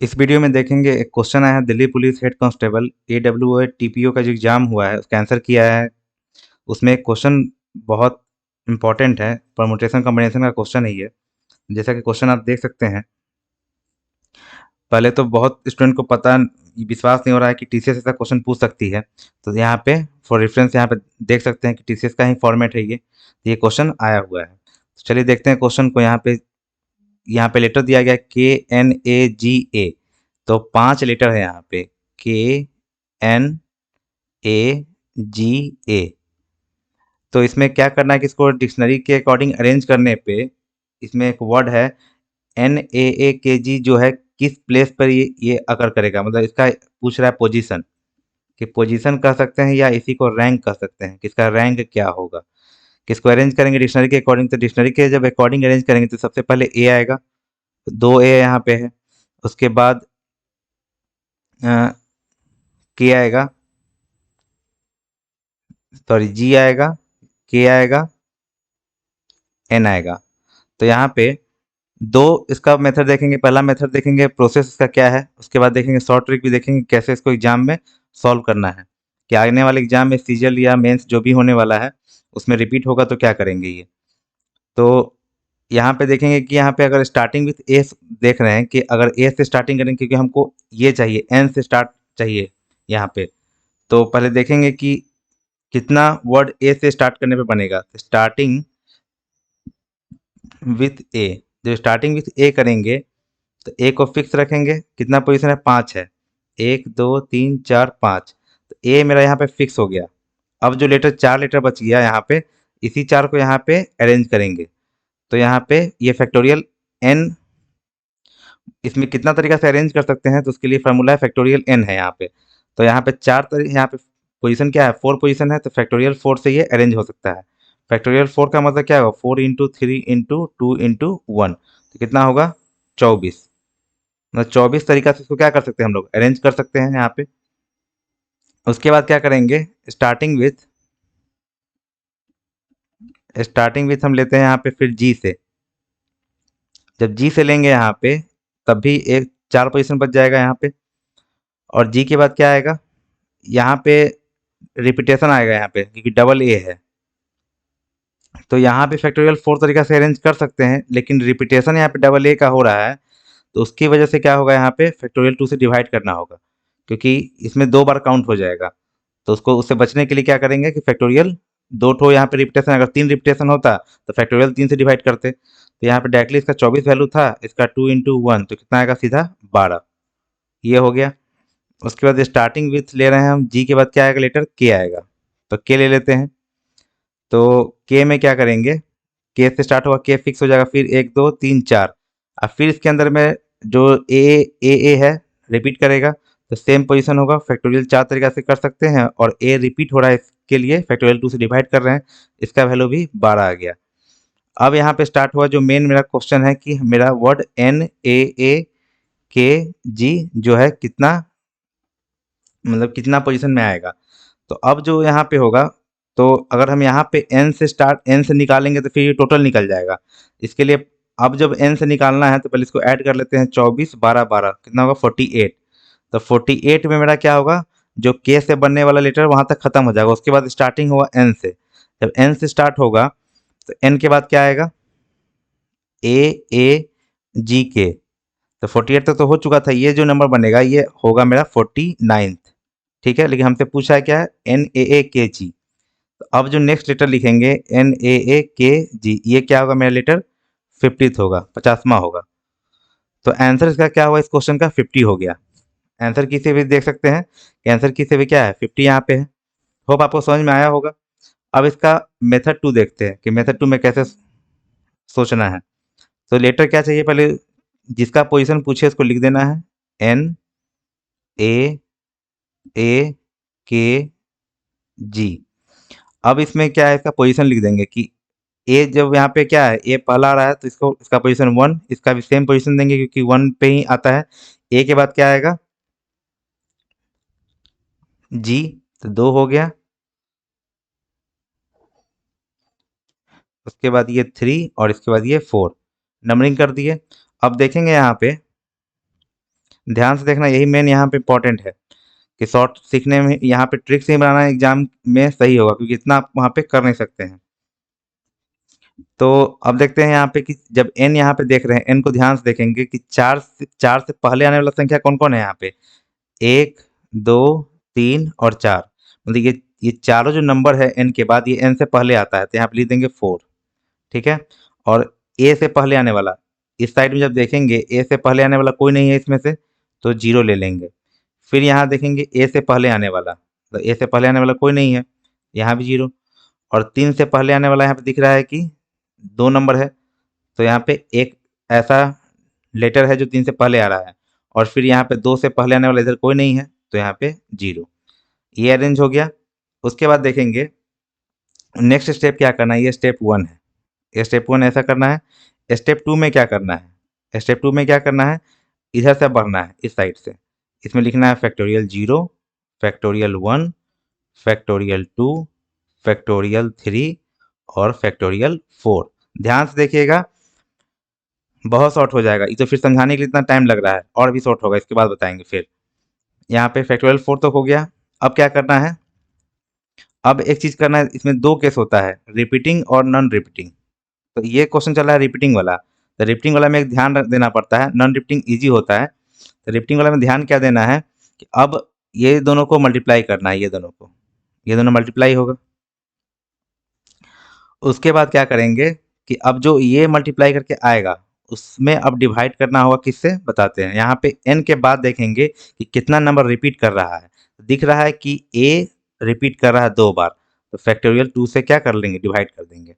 इस वीडियो में देखेंगे एक क्वेश्चन आया है Delhi police head constable AWO TPO का जो एग्जाम हुआ है उसका आंसर किया है। उसमें एक क्वेश्चन बहुत इंपॉर्टेंट है, परमुटेशन कॉम्बिनेशन का क्वेश्चन है ये। जैसा कि क्वेश्चन आप देख सकते हैं, पहले तो बहुत स्टूडेंट को पता विश्वास नहीं हो रहा है कि TCS ऐसा क्वेश्चन पूछ सकती है। तो यहाँ पे फॉर रेफरेंस यहाँ पे देख सकते हैं कि TCS का ही फॉर्मेट है ये क्वेश्चन आया हुआ है। तो चलिए देखते हैं क्वेश्चन को। यहाँ पे लेटर दिया गया KNAGA। तो 5 लेटर है यहाँ पे KNAGA। तो इसमें क्या करना है कि इसको डिक्शनरी के अकॉर्डिंग अरेंज करने पे इसमें एक वर्ड है NAAKG, जो है किस प्लेस पर ये अकर करेगा, मतलब इसका पूछ रहा है पोजीशन, कि पोजीशन कह सकते हैं या इसी को रैंक कह सकते हैं, किसका रैंक क्या होगा। किसको अरेंज करेंगे डिक्शनरी के अकॉर्डिंग, तो डिक्शनरी के जब अकॉर्डिंग अरेंज करेंगे तो सबसे पहले ए आएगा, 2 ए यहाँ पे है। उसके बाद के आएगा, सॉरी जी आएगा, के आएगा, एन आएगा। तो यहाँ पे दो इसका मेथड देखेंगे। पहला मेथड देखेंगे प्रोसेस इसका क्या है, उसके बाद देखेंगे शॉर्ट ट्रिक भी देखेंगे कैसे इसको एग्जाम में सॉल्व करना है, कि आने वाले एग्जाम में सीजल या मेंस जो भी होने वाला है उसमें रिपीट होगा तो क्या करेंगे ये। तो यहाँ पे देखेंगे कि यहाँ पे अगर स्टार्टिंग विथ ए देख रहे हैं, कि अगर ए से स्टार्टिंग करेंगे क्योंकि हमको ये चाहिए, एन से स्टार्ट चाहिए यहाँ पे। तो पहले देखेंगे कि कितना वर्ड ए से स्टार्ट करने पे बनेगा। स्टार्टिंग विथ ए, जो स्टार्टिंग विथ ए करेंगे तो ए को फिक्स रखेंगे, कितना पोजीशन है, 5 है, 1 2 3 4 5। तो ए मेरा यहाँ पे फिक्स हो गया। अब जो लेटर 4 लेटर बच गया यहाँ पे, इसी 4 को यहाँ पे अरेंज करेंगे। तो यहाँ पे ये फैक्टोरियल एन, इसमें कितना तरीका से अरेंज कर सकते हैं, तो उसके लिए फार्मूला है फैक्टोरियल एन है यहाँ पे। तो यहाँ पे यहाँ पे पोजीशन क्या है, 4 पोजीशन है, तो फैक्टोरियल 4 से ये अरेंज हो सकता है। फैक्टोरियल 4 का मतलब क्या होगा, 4 × 3 × 2 × 1, तो कितना होगा, 24। मतलब 24 तरीका से इसको क्या कर सकते हैं, हम लोग अरेंज कर सकते हैं यहाँ पे। उसके बाद क्या करेंगे, स्टार्टिंग विथ हम लेते हैं यहाँ पे फिर जी से। जब जी से लेंगे यहाँ पे, तब भी एक 4 पोजीशन बच जाएगा यहाँ पे। और जी के बाद क्या आएगा, यहाँ पे रिपीटेशन आएगा यहाँ पे, क्योंकि डबल ए है। तो यहाँ पे फैक्टोरियल 4 तरीका से अरेंज कर सकते हैं, लेकिन रिपीटेशन यहाँ पे डबल ए का हो रहा है, तो उसकी वजह से क्या होगा, यहाँ पे फैक्टोरियल 2 से डिवाइड करना होगा, क्योंकि इसमें 2 बार काउंट हो जाएगा। तो उसको उससे बचने के लिए क्या करेंगे कि फैक्टोरियल 2 ठो यहाँ पे रिपीटेशन, अगर 3 रिपीटेशन होता तो फैक्टोरियल 3 से डिवाइड करते। तो यहाँ पे डायरेक्टली इसका 24 वैल्यू था, इसका 2 × 1, तो कितना आएगा, सीधा 12। ये हो गया। उसके बाद स्टार्टिंग विथ ले रहे हैं हम, जी के बाद क्या आएगा, लेटर के आएगा, तो के ले लेते हैं। तो के में क्या करेंगे, के से स्टार्ट होगा, के फिक्स हो जाएगा, फिर 1 2 3 4। अब फिर इसके अंदर में जो ए है रिपीट करेगा, तो सेम पोजीशन होगा। फैक्टोरियल 4 तरीका से कर सकते हैं, और ए रिपीट हो रहा है, इसके लिए फैक्टोरियल 2 से डिवाइड कर रहे हैं, इसका वैल्यू भी 12 आ गया। अब यहाँ पे स्टार्ट हुआ जो मेन मेरा क्वेश्चन है, कि मेरा वर्ड NAAKG जो है कितना, मतलब कितना पोजीशन में आएगा। तो अब जो यहाँ पे होगा, तो अगर हम यहाँ पे एन से निकालेंगे तो फिर ये टोटल निकल जाएगा। इसके लिए अब जब एन से निकालना है तो पहले इसको ऐड कर लेते हैं, 24 12 12 कितना होगा, 48। तो 48 में मेरा क्या होगा, जो के से बनने वाला लेटर वहां तक खत्म हो जाएगा। उसके बाद स्टार्टिंग होगा एन से। जब एन से स्टार्ट होगा तो एन के बाद क्या आएगा, AAGK। तो 48 तक तो हो चुका था, ये जो नंबर बनेगा ये होगा मेरा 49th। ठीक है, लेकिन हमसे पूछा है क्या है, NAAKG। तो अब जो नेक्स्ट लेटर लिखेंगे NAAKG, ये क्या होगा, मेरा लेटर 50th होगा, 50वां होगा। तो आंसर इसका क्या हुआ, इस क्वेश्चन का 50 हो गया। आंसर की से भी देख सकते हैं कि आंसर की से भी क्या है, 50 यहाँ पे है। होप आपको समझ में आया होगा। अब इसका मेथड 2 देखते हैं कि मेथड 2 में कैसे सोचना है। तो लेटर क्या चाहिए, पहले जिसका पोजीशन पूछे उसको लिख देना है, NAAKG। अब इसमें क्या है, इसका पोजीशन लिख देंगे कि ए जब यहाँ पे क्या है, ए पहला आ रहा है तो इसको इसका पोजीशन 1, इसका भी सेम पोजीशन देंगे क्योंकि 1 पे ही आता है। ए के बाद क्या आएगा, जी, तो 2 हो गया। उसके बाद ये 3 और इसके बाद ये 4, नंबरिंग कर दिए। अब देखेंगे यहाँ पे, ध्यान से देखना, यही मेन यहाँ पे इम्पोर्टेंट है कि शॉर्ट सीखने में यहाँ पे ट्रिक से ही बनाना एग्जाम में सही होगा, क्योंकि इतना आप वहाँ पे कर नहीं सकते हैं। तो अब देखते हैं यहाँ पे कि जब n यहाँ पे देख रहे हैं, n को ध्यान से देखेंगे कि चार से पहले आने वाला संख्या कौन कौन है यहाँ पे, 1, 2, 3 और 4। मतलब ये चारों जो नंबर है n के बाद, ये n से पहले आता है, तो यहाँ पे लिख देंगे 4। ठीक है। और a से पहले आने वाला, इस साइड में जब देखेंगे a से पहले आने वाला कोई नहीं है इसमें से, तो 0 ले लेंगे। फिर यहाँ देखेंगे a से पहले आने वाला, तो a से पहले आने वाला कोई नहीं है, यहाँ भी 0। और 3 से पहले आने वाला यहाँ पे दिख रहा है कि 2 नंबर है, तो यहाँ पे एक ऐसा लेटर है जो 3 से पहले आ रहा है। और फिर यहाँ पे 2 से पहले आने वाला इधर कोई नहीं है, तो यहाँ पे 0। ये अरेंज हो गया। उसके बाद देखेंगे नेक्स्ट स्टेप क्या करना है, ये स्टेप 1 है। ये स्टेप 1 ऐसा करना है। स्टेप 2 में क्या करना है, स्टेप 2 में क्या करना है, इधर से बढ़ना है, इस साइड से। इसमें लिखना है फैक्टोरियल 0, फैक्टोरियल 1, फैक्टोरियल 2, फैक्टोरियल 3 और फैक्टोरियल 4। ध्यान से देखिएगा, बहुत शॉर्ट हो जाएगा, ये तो फिर समझाने के लिए इतना टाइम लग रहा है, और भी शॉर्ट होगा, इसके बाद बताएंगे। फिर यहाँ पे फैक्टोरियल 4 तो हो गया। अब क्या करना है, अब एक चीज़ करना है, इसमें 2 केस होता है, रिपीटिंग और नॉन रिपीटिंग। तो ये क्वेश्चन चल रहा है रिपीटिंग वाला, तो रिपीटिंग वाला में एक ध्यान देना पड़ता है, नॉन रिपीटिंग ईजी होता है। तो रिपीटिंग वाला में ध्यान क्या देना है कि अब ये दोनों को मल्टीप्लाई करना है, ये दोनों मल्टीप्लाई होगा। उसके बाद क्या करेंगे कि अब जो ये मल्टीप्लाई करके आएगा, उसमें अब डिवाइड करना होगा, किससे बताते हैं। यहाँ पे n के बाद देखेंगे कि कितना नंबर रिपीट कर रहा है। दिख रहा है कि a रिपीट कर रहा है 2 बार, तो फैक्टोरियल 2 से क्या कर लेंगे, डिवाइड कर देंगे।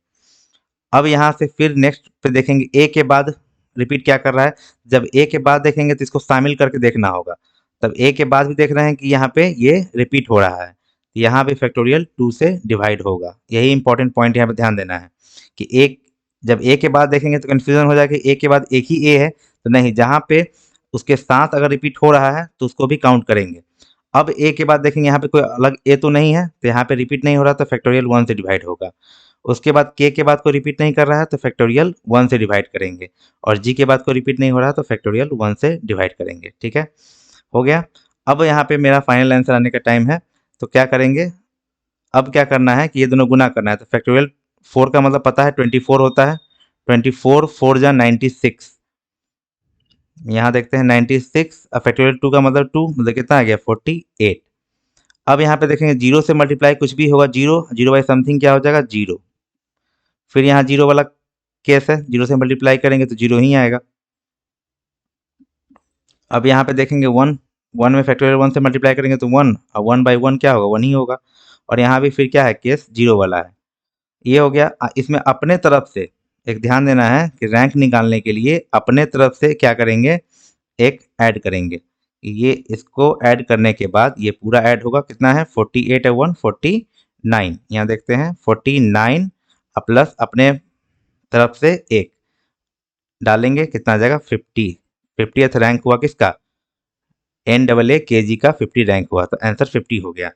अब यहाँ से फिर नेक्स्ट पे देखेंगे a के बाद रिपीट क्या कर रहा है। जब a के बाद देखेंगे तो इसको शामिल करके देखना होगा। तब a के बाद भी देख रहे हैं कि यहाँ पे ये रिपीट हो रहा है, यहाँ पे फैक्टोरियल 2 से डिवाइड होगा। यही इंपॉर्टेंट पॉइंट यहाँ पे ध्यान देना है कि एक, जब a के बाद देखेंगे तो कन्फ्यूजन हो जाएगा कि a के बाद एक ही a है, तो नहीं, जहाँ पे उसके साथ अगर रिपीट हो रहा है तो उसको भी काउंट करेंगे। अब a के बाद देखेंगे यहाँ पे कोई अलग a तो नहीं है, तो यहाँ पे रिपीट नहीं हो रहा, तो फैक्टोरियल 1 से डिवाइड होगा। उसके बाद k के बाद को रिपीट नहीं कर रहा है, तो फैक्टोरियल 1 से डिवाइड करेंगे। और g के बाद को रिपीट नहीं हो रहा है, तो फैक्टोरियल 1 से डिवाइड करेंगे। ठीक है, हो गया। अब यहाँ पे मेरा फाइनल आंसर आने का टाइम है, तो क्या करेंगे, अब क्या करना है कि ये दोनों गुना करना है। तो फैक्टोरियल 4 का मतलब पता है 24 होता है, 24 4 जा 96। यहाँ देखते हैं 96, और फैक्टोरियल 2 का मतलब 2, मतलब कितना आ गया 48। अब यहाँ पे देखेंगे 0 से मल्टीप्लाई कुछ भी होगा, 0 0 बाई समथिंग क्या हो जाएगा 0। फिर यहाँ 0 वाला केस है, 0 से मल्टीप्लाई करेंगे तो 0 ही आएगा। अब यहाँ पे देखेंगे 1, 1 में फैक्टोरियल 1 से मल्टीप्लाई करेंगे तो 1, और 1 बाई 1 क्या होगा 1 ही होगा। और यहाँ भी फिर क्या है, केस 0 वाला है। ये हो गया। इसमें अपने तरफ से एक ध्यान देना है कि रैंक निकालने के लिए अपने तरफ से क्या करेंगे, एक ऐड करेंगे। ये इसको ऐड करने के बाद ये पूरा ऐड होगा, कितना है 48 है 1 49। यहाँ देखते हैं 49 प्लस अपने तरफ से एक डालेंगे, कितना आ जाएगा 50। 50th रैंक हुआ किसका, NAAKG का 50 रैंक हुआ, तो आंसर 50 हो गया।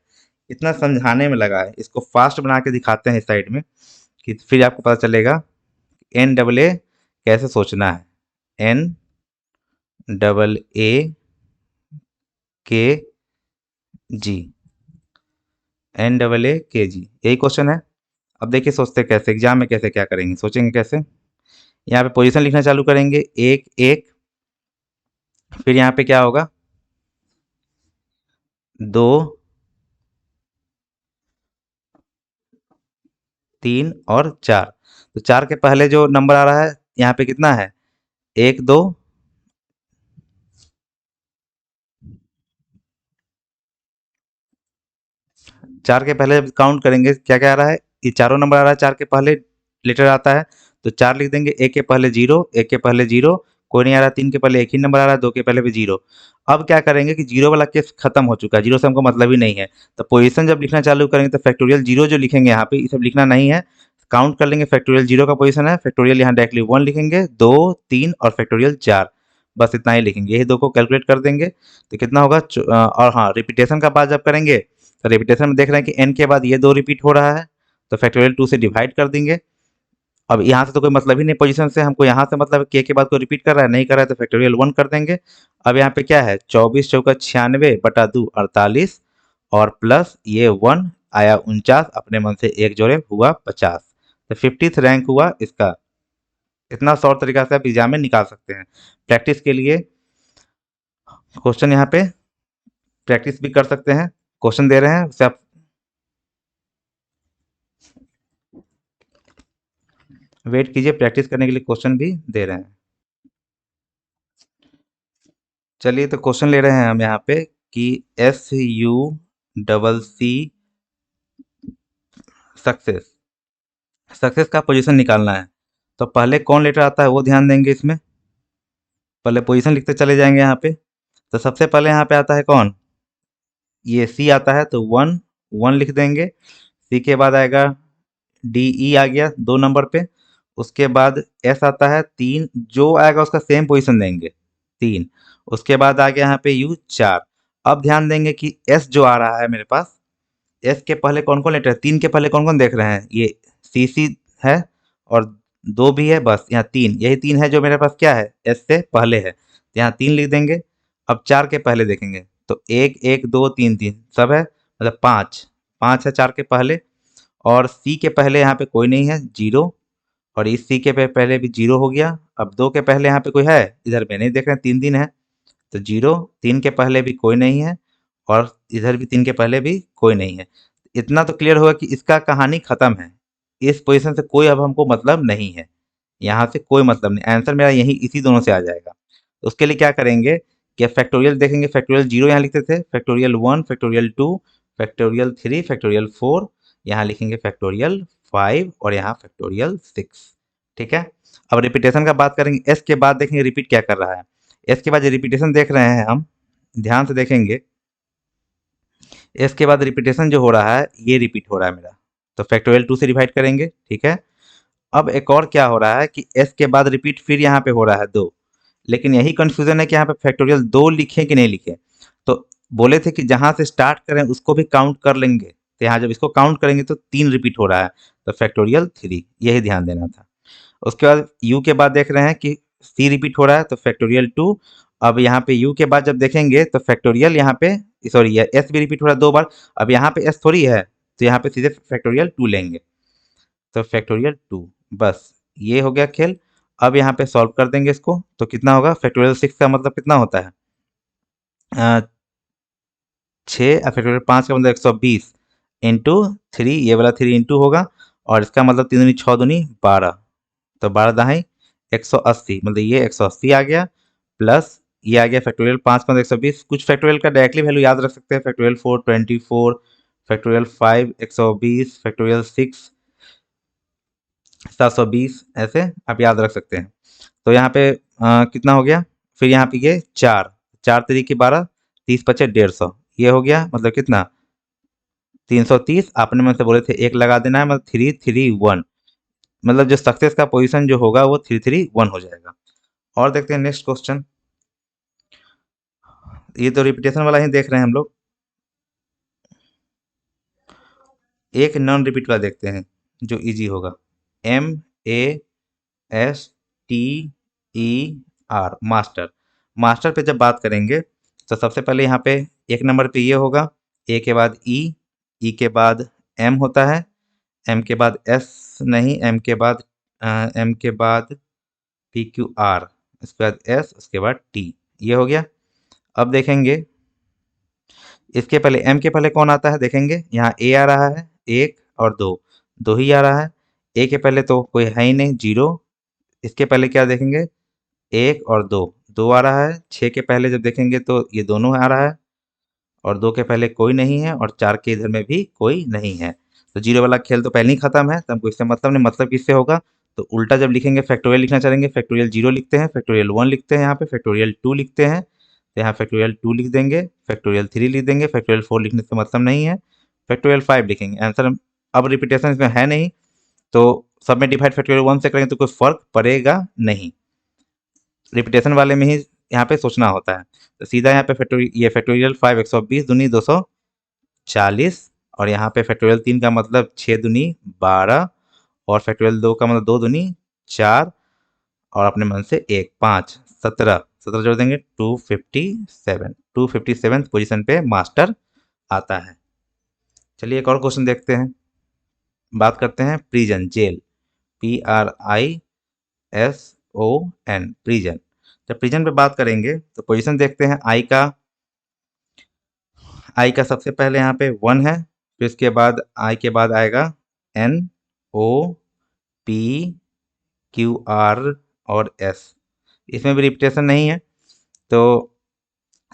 इतना समझाने में लगा है, इसको फास्ट बना के दिखाते हैं इस साइड में, कि फिर आपको पता चलेगा NAA कैसे सोचना है। NAAKG, NAAKG, यही क्वेश्चन है। अब देखिए सोचते कैसे, एग्जाम में कैसे क्या करेंगे, सोचेंगे कैसे। यहाँ पे पोजीशन लिखना चालू करेंगे, 1 1, फिर यहाँ पे क्या होगा 2 3 और 4। तो 4 के पहले जो नंबर आ रहा है यहाँ पे कितना है, 1 2, 4 के पहले जब काउंट करेंगे क्या क्या आ रहा है, ये चारों नंबर आ रहा है, 4 के पहले लेटर आता है, तो 4 लिख देंगे। 1 के पहले 0, 1 के पहले 0, कोई नहीं आ रहा। 3 के पहले एक ही नंबर आ रहा है, 2 के पहले भी 0। अब क्या करेंगे कि 0 वाला केस खत्म हो चुका है, 0 से हमको मतलब ही नहीं है। तो पोजीशन जब लिखना चालू करेंगे तो फैक्टोरियल 0 जो लिखेंगे यहाँ पे, ये सब लिखना नहीं है, काउंट कर लेंगे। फैक्टोरियल 0 का पोजीशन है, फैक्टोरियल यहाँ डायरेक्टली 1 लिखेंगे, 2 3 और फैक्टोरियल 4, बस इतना ही लिखेंगे। यही दो को कैलकुलेट कर देंगे तो कितना होगा। और हाँ, रिपीटेशन का बात जब करेंगे तो रिपीटेशन में देख रहे हैं कि n के बाद ये 2 रिपीट हो रहा है, तो फैक्टोरियल 2 से डिवाइड कर देंगे। अब यहाँ से तो कोई मतलब ही नहीं पोजीशन से, हमको यहाँ से मतलब के बाद कोई रिपीट कर रहा है, नहीं कर रहा है तो फैक्टोरियल 1 कर देंगे। अब यहाँ पे क्या है, 24 चौका 96 बटा 2 48 और प्लस ये 1 आया 49, अपने मन से एक जोड़े हुआ 50, तो 50th रैंक हुआ इसका। इतना शॉर्ट तरीका से आप एग्जाम में निकाल सकते हैं। प्रैक्टिस के लिए क्वेश्चन यहाँ पे प्रैक्टिस भी कर सकते हैं, क्वेश्चन दे रहे हैं उससे आप वेट कीजिए, प्रैक्टिस करने के लिए क्वेश्चन भी दे रहे हैं। चलिए तो क्वेश्चन ले रहे हैं हम यहाँ पे कि SU सक्सेस, सक्सेस का पोजीशन निकालना है। तो पहले कौन लेटर आता है वो ध्यान देंगे, इसमें पहले पोजीशन लिखते चले जाएंगे यहाँ पे। तो सबसे पहले यहाँ पे आता है कौन, ये सी आता है, तो 1 1 लिख देंगे। सी के बाद आएगा DE आ गया 2 नंबर पे। उसके बाद एस आता है 3, जो आएगा उसका सेम पोजीशन देंगे 3। उसके बाद आ गया यहाँ पे यू 4। अब ध्यान देंगे कि एस जो आ रहा है मेरे पास, एस के पहले कौन कौन लेटर है, 3 के पहले कौन कौन देख रहे हैं, ये CC है और 2 भी है, बस यहाँ 3, यही 3 है जो मेरे पास क्या है एस से पहले है, तो यहाँ 3 लिख देंगे। अब 4 के पहले देखेंगे तो 1 1 2 3 3 सब है, मतलब 5 5 है 4 के पहले। और सी के पहले यहाँ पे कोई नहीं है, 0, और इस सी के पहले भी 0 हो गया। अब 2 के पहले यहाँ पे कोई है, इधर पे नहीं देख रहे हैं, 3 3 है तो 0। 3 के पहले भी कोई नहीं है और इधर भी 3 के पहले भी कोई नहीं है। इतना तो क्लियर होगा कि इसका कहानी खत्म है, इस पोजीशन से कोई अब हमको मतलब नहीं है, यहाँ से कोई मतलब नहीं, आंसर मेरा यही इसी दोनों से आ जाएगा। तो उसके लिए क्या करेंगे कि फैक्टोरियल देखेंगे, फैक्टोरियल 0 यहाँ लिखते थे, फैक्टोरियल 1 फैक्टोरियल 2 फैक्टोरियल 3 फैक्टोरियल 4, यहाँ लिखेंगे फैक्टोरियल 5 और यहाँ फैक्टोरियल 6। ठीक है। अब रिपीटेशन का बात करेंगे, एस के बाद देखेंगे रिपीट क्या कर रहा है। एस के बाद जो रिपीटेशन देख रहे हैं हम, ध्यान से देखेंगे, एस के बाद रिपीटेशन जो हो रहा है ये रिपीट हो रहा है मेरा, तो फैक्टोरियल 2 से डिवाइड करेंगे। ठीक है। अब एक और क्या हो रहा है कि एस के बाद रिपीट फिर यहाँ पे हो रहा है 2, लेकिन यही कंफ्यूजन है कि यहाँ पे फैक्टोरियल 2 लिखें कि नहीं लिखें। तो बोले थे कि जहाँ से स्टार्ट करें उसको भी काउंट कर लेंगे, तो यहाँ जब इसको काउंट करेंगे तो 3 रिपीट हो रहा है, तो फैक्टोरियल 3, यही ध्यान देना था। उसके बाद यू के बाद देख रहे हैं कि सी रिपीट हो रहा है, तो फैक्टोरियल 2। अब यहाँ पे यू के बाद जब देखेंगे तो फैक्टोरियल यहाँ पे, सॉरी एस भी रिपीट हो रहा है 2 बार, अब यहाँ पे एस थोड़ी है, तो यहाँ पे सीधे फैक्टोरियल 2 लेंगे, तो फैक्टोरियल 2, बस ये हो गया खेल। अब यहाँ पे सॉल्व कर देंगे इसको, तो कितना होगा, फैक्टोरियल 6 का मतलब कितना होता है, 6, और फैक्टोरियल 5 का मतलब 120 इंटू 3, ये वाला 3 इंटू होगा, और इसका मतलब 3 दूनी 6 दूनी 12, तो 12 दहाई 180, मतलब ये 180 आ गया, प्लस ये आ गया फैक्टोरियल 5 मतलब 120। कुछ फैक्टोरियल का डायरेक्टली वैल्यू याद रख सकते हैं, फैक्टोरियल 4 24, फैक्टोरियल 5 120, फैक्टोरियल 6 720, ऐसे आप याद रख सकते हैं। तो यहाँ पे कितना हो गया, फिर यहाँ पे ये 4 4 तरीके 12, 30 पचे 150, ये हो गया, मतलब कितना 330। आपने में से बोले थे एक लगा देना है, मतलब 331, मतलब जो सक्सेस का पोजीशन जो होगा वो 331 हो जाएगा। और देखते हैं नेक्स्ट क्वेश्चन, ये तो रिपीटेशन वाला ही देख रहे हैं हम लोग। एक नॉन रिपीट वाला देखते हैं जो इजी होगा, MASTER, मास्टर। मास्टर पे जब बात करेंगे तो सबसे पहले यहाँ पे एक नंबर पे ये होगा, ए के बाद ई के बाद एम होता है, एम के बाद एस नहीं, एम के बाद PQR, उसके बाद एस, उसके बाद टी, ये हो गया। अब देखेंगे इसके पहले एम के पहले कौन आता है, देखेंगे यहाँ ए आ रहा है, 1 और 2, 2 ही आ रहा है। ए के पहले तो कोई है ही नहीं, 0। इसके पहले क्या देखेंगे, 1 और 2, 2 आ रहा है। 6 के पहले जब देखेंगे तो ये दोनों आ रहा है, और 2 के पहले कोई नहीं है, और 4 के इधर में भी कोई नहीं है। तो 0 वाला खेल तो पहले ही खत्म है, तो हमको इससे मतलब नहीं, मतलब किससे होगा, तो उल्टा जब लिखेंगे फैक्टोरियल लिखना चाहेंगे, फैक्टोरियल 0 लिखते हैं, फैक्टोरियल 1 लिखते हैं, यहाँ पे फैक्टोरियल 2 लिखते हैं, तो यहाँ फैक्टोरियल 2 लिख देंगे, फैक्टोरियल 3 लिख देंगे, फैक्टोरियल 4 लिखने से मतलब नहीं है, फैक्टोरियल 5 लिखेंगे, आंसर। अब रिपीटेशन इसमें है नहीं, तो सब में डिवाइड फैक्टोरियल 1 से करेंगे तो कोई फर्क पड़ेगा नहीं, रिपीटेशन वाले में ही यहाँ पे सोचना होता है। तो सीधा यहाँ पे फैक्टोरियल 5 120 दूनी 240, और यहाँ पे फैक्टोरियल 3 का मतलब 6 दूनी 12, और फैक्टोरियल 2 का मतलब 2 दूनी 4 और अपने मन से 1 5 17 17 जोड़ देंगे 257 257 पोजीशन पे मास्टर आता है। चलिए एक और क्वेश्चन देखते हैं। बात करते हैं प्रिजन जेल, PRISON प्रिजन। जब प्रिजन पे बात करेंगे तो पोजीशन देखते हैं आई का सबसे पहले यहाँ पे 1 है, फिर इसके बाद आई के बाद आएगा NOPQR और S। इसमें भी रिपीटेशन नहीं है, तो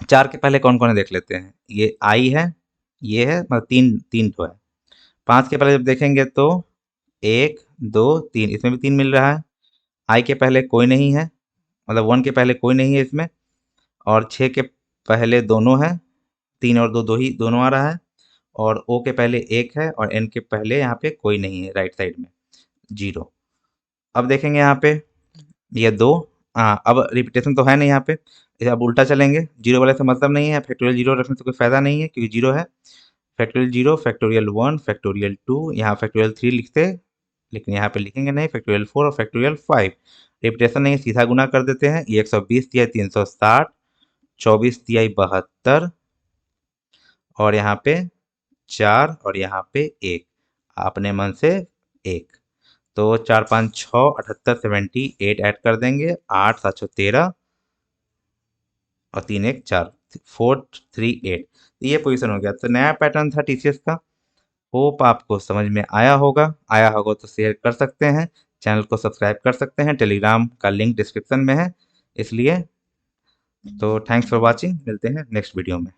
4 के पहले कौन कौन है देख लेते हैं। ये आई है, ये है, मतलब तीन तीन तो है। 5 के पहले जब देखेंगे तो 1 2 3, इसमें भी 3 मिल रहा है। आई के पहले कोई नहीं है, मतलब 1 के पहले कोई नहीं है इसमें। और 6 के पहले दोनों है, 3 और 2 ही दोनों आ रहा है। और ओ के पहले 1 है और एन के पहले यहाँ पे कोई नहीं है, राइट साइड में 0। अब देखेंगे यहाँ पे ये 2, हाँ अब रिपीटेशन तो है नहीं यहाँ पे, इसे अब उल्टा चलेंगे। 0 वाले से मतलब नहीं है, फैक्टोरियल 0 रखने से कोई फ़ायदा नहीं है क्योंकि 0 है। फैक्टोरियल 0, फैक्टोरियल 1, फैक्टोरियल 2, यहाँ फैक्टोरियल 3 लिखते, लेकिन यहाँ पे लिखेंगे नहीं, फैक्टोरियल 4 और फैक्टोरियल 5। रिपीटेशन नहीं है, सीधा गुना कर देते हैं। ये 120 तिहाई 360, 24 तिहाई 72 और यहाँ पे 4 और यहाँ पे 1, अपने मन से 1। तो 4 5 6 78 78 ऐड कर देंगे, 8 7 13 और 3 1 4 4 3 8। ये पोजीशन हो गया। तो नया पैटर्न था टीसीएस का। होप आपको समझ में आया होगा तो शेयर कर सकते हैं, चैनल को सब्सक्राइब कर सकते हैं, टेलीग्राम का लिंक डिस्क्रिप्शन में है इसलिए। तो थैंक्स फॉर वाचिंग, मिलते हैं नेक्स्ट वीडियो में।